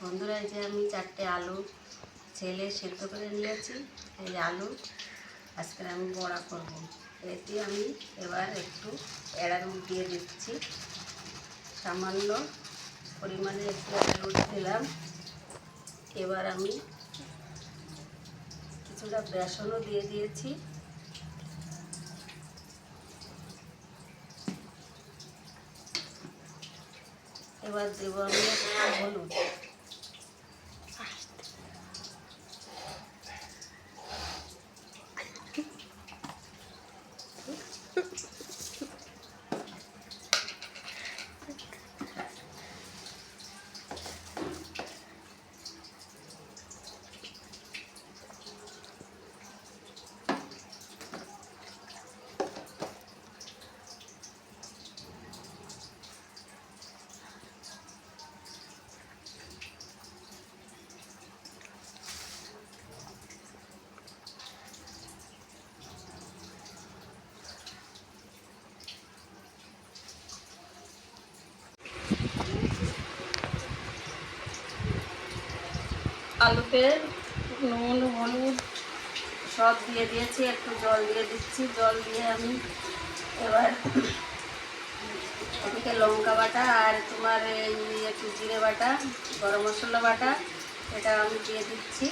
বন্ধুরা, এই যে আমি 4টে আলু ছেলে সেদ্ধ করে নিয়েছি। এই আলু আজকে আমি বড়া করব। এতে আমি এবার একটু অ্যারারুট দিয়ে দিচ্ছি, সামান্য পরিমাণে একটু অ্যারারুট দিলাম। এবার আমি কিছুটা বেসনও দিয়ে দিয়েছি। এবার দেবো আমি একটু হলুদ। আলুতে নুন হলুদ সব দিয়ে দিয়েছি, একটু জল দিয়ে দিচ্ছি। জল দিয়ে আমি এবার এদিকে লঙ্কা বাটা আর তোমার এই একটু জিরে বাটা, গরম মশলা বাটা, এটা আমি দিয়ে দিচ্ছি।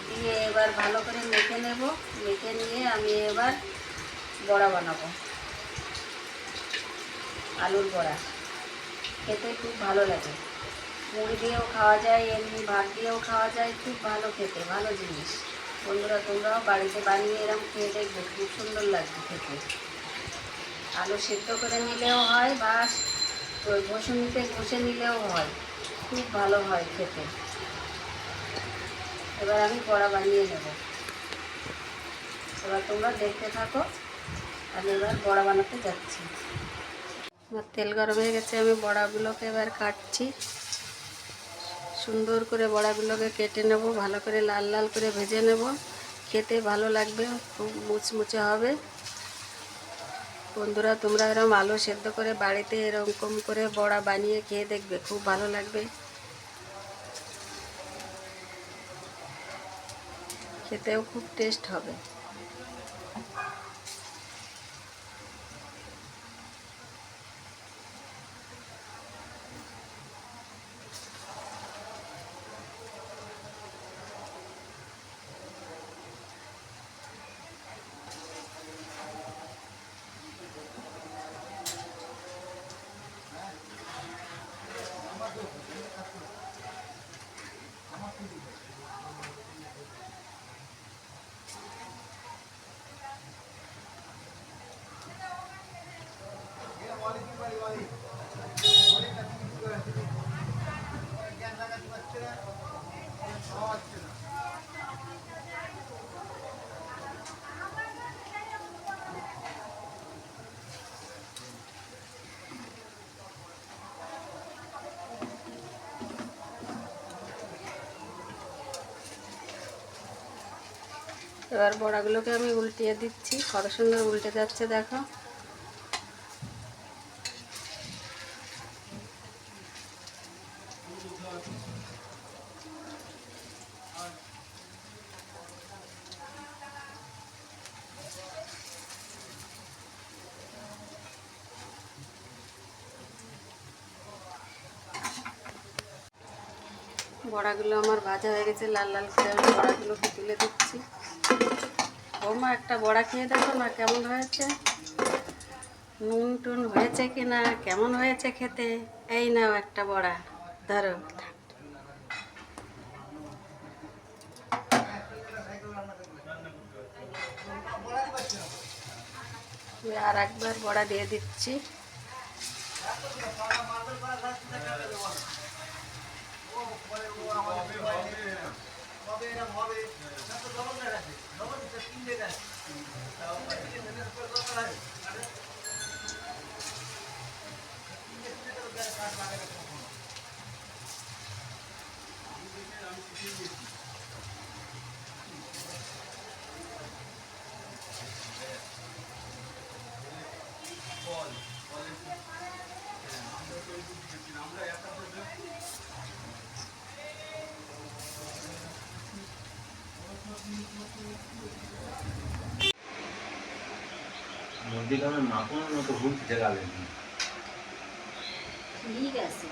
দিয়ে এবার ভালো করে মেখে নেব। মেখে নিয়ে আমি এবার বড়া বানাবো, আলুর বড়া। খেতে খুব ভালো লাগে, মুড়ি দিয়েও খাওয়া যায়, এমনি ভাত দিয়েও খাওয়া যায়, খুব ভালো খেতে, ভালো জিনিস। বন্ধুরা, তোমরাও বাড়িতে বানিয়ে এরকম খেয়ে দেখবে, খুব সুন্দর লাগবে খেতে। আলু সেদ্ধ করে নিলেও হয় বা ওই ঘষুনিতে ঘষে নিলেও হয়, খুব ভালো হয় খেতে। এবার আমি বড়া বানিয়ে নেব। এবার তোমরা দেখতে থাকো, আমি এবার বড়া বানাতে যাচ্ছি। আমার তেল গরম হয়ে গেছে, আমি বড়াগুলোকে এবার কাটছি। সুন্দর করে বড়াগুলোকে কেটে নেব, ভালো করে লাল লাল করে ভেজে নেব। খেতে ভালো লাগবে, খুব মুচমুচে হবে। বন্ধুরা, তোমরা এরকম আলু সেদ্ধ করে বাড়িতে এরকম করে বড়া বানিয়ে খেয়ে দেখবে, খুব ভালো লাগবে, খেতেও খুব টেস্ট হবে। এবার বড়াগুলোকে আমি উল্টিয়ে দিচ্ছি, কত সুন্দর উল্টে যাচ্ছে দেখো। বড়াগুলো আমার ভাজা হয়ে গেছে, লাল লাল করে আমি বড়াগুলোকে তুলে দিচ্ছি। বৌমা, একটা বড়া খেয়ে দেখো না কেমন হয়েছে, নুন টুন হয়েছে কি না, কেমন হয়েছে খেতে। এই নাও একটা বড়া, ধরো। আর একবার বড়া দিয়ে দিচ্ছি। সবজি খাবেন মাখনের মতো ঘুরছে গালে। ঠিক আছে।